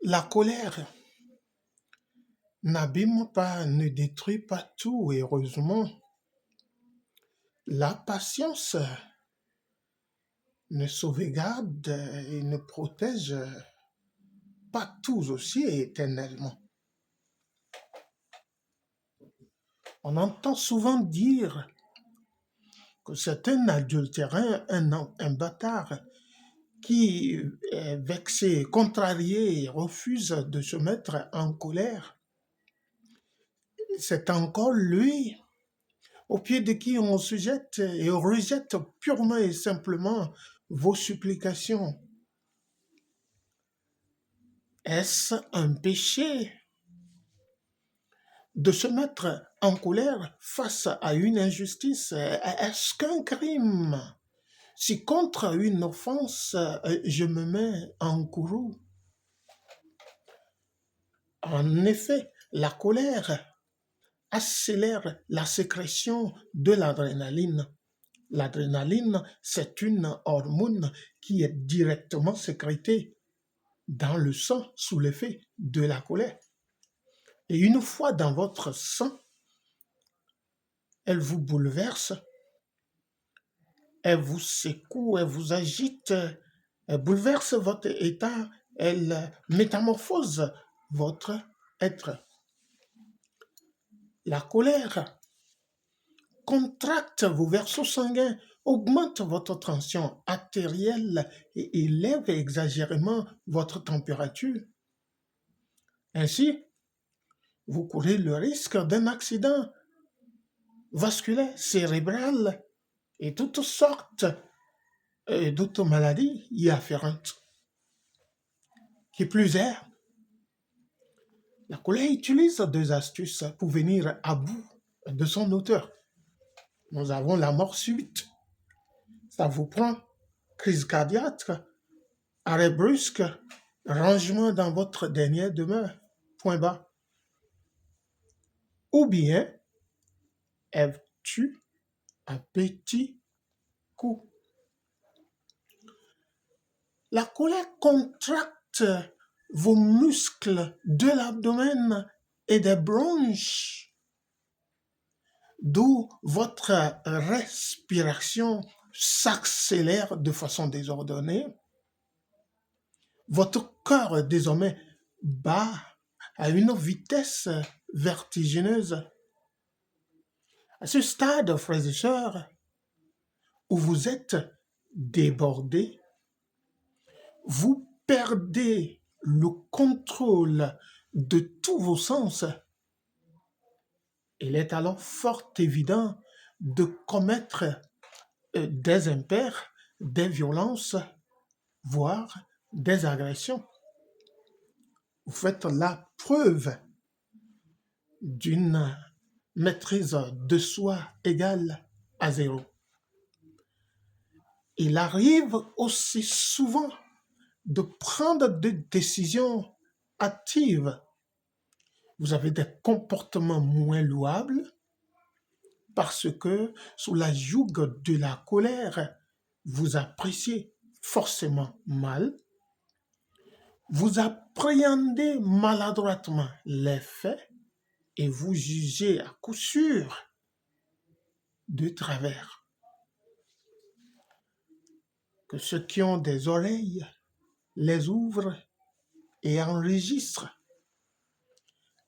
La colère n'abîme pas, ne détruit pas tout, heureusement. La patience ne sauvegarde et ne protège pas tous aussi éternellement. On entend souvent dire que c'est un adultérin, un bâtard qui est vexé, contrarié, refuse de se mettre en colère. C'est encore lui au pied de qui on se jette et on rejette purement et simplement vos supplications. Est-ce un péché de se mettre en colère face à une injustice? Est-ce qu'un crime? Si contre une offense, je me mets en courroux. En effet, la colère accélère la sécrétion de l'adrénaline. L'adrénaline, c'est une hormone qui est directement sécrétée dans le sang sous l'effet de la colère. Et une fois dans votre sang, elle vous bouleverse, elle vous secoue, elle vous agite, elle bouleverse votre état, elle métamorphose votre être. La colère contracte vos vaisseaux sanguins, augmente votre tension artérielle et élève exagérément votre température. Ainsi, vous courez le risque d'un accident vasculaire, cérébral et toutes sortes d'autres maladies y afférentes. Qui plus est, la colère utilise deux astuces pour venir à bout de son auteur. Nous avons la mort subite. Ça vous prend, crise cardiaque, arrêt brusque, rangement dans votre dernière demeure, point bas. Ou bien, elle tue à petits coups. La colère contracte vos muscles de l'abdomen et des bronches, d'où votre respiration s'accélère de façon désordonnée. Votre cœur désormais bat à une vitesse vertigineuse. À ce stade, frères et sœurs, où vous êtes débordés, vous perdez le contrôle de tous vos sens. Il est alors fort évident de commettre des impairs, des violences, voire des agressions. Vous faites la preuve d'une maîtrise de soi égale à zéro. Il arrive aussi souvent de prendre des décisions hâtives. Vous avez des comportements moins louables parce que sous la joug de la colère, vous appréciez forcément mal, vous appréhendez maladroitement les faits et vous jugez à coup sûr de travers. Que ceux qui ont des oreilles les ouvrent et enregistrent.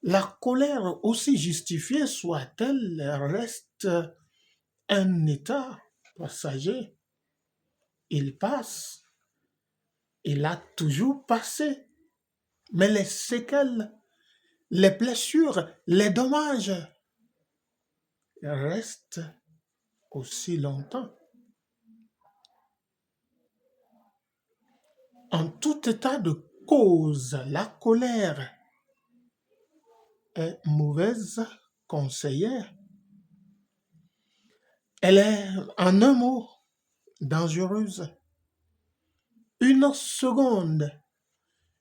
La colère, aussi justifiée soit-elle, reste un état passager. Il passe, il a toujours passé, mais les séquelles, les blessures, les dommages restent aussi longtemps. En tout état de cause, la colère est mauvaise conseillère. Elle est, en un mot, dangereuse. Une seconde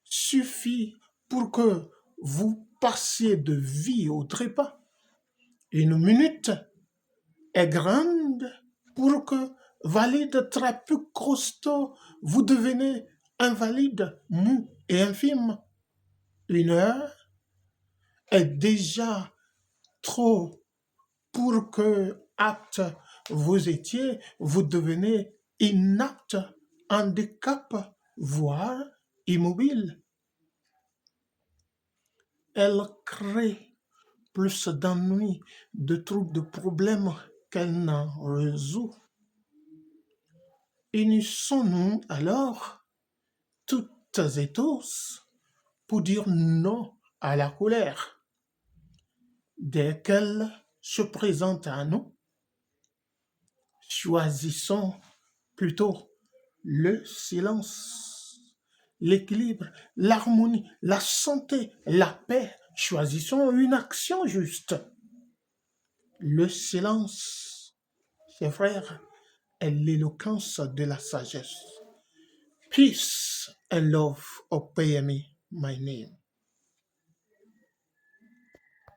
suffit pour que vous passiez de vie au trépas. Une minute est grande pour que, valide trapu costaud, vous devenez invalide, mou et infime. Une heure est déjà trop pour que apte vous étiez, vous devenez inapte, handicap, voire immobile. Elle crée plus d'ennuis, de troubles, de problèmes qu'elle n'en résout. Unissons-nous alors, toutes et tous, pour dire non à la colère. Dès qu'elle se présente à nous, choisissons plutôt le silence, l'équilibre, l'harmonie, la santé, la paix. Choisissons une action juste. Le silence, chers frères, est l'éloquence de la sagesse. Peace and love obey me, my name.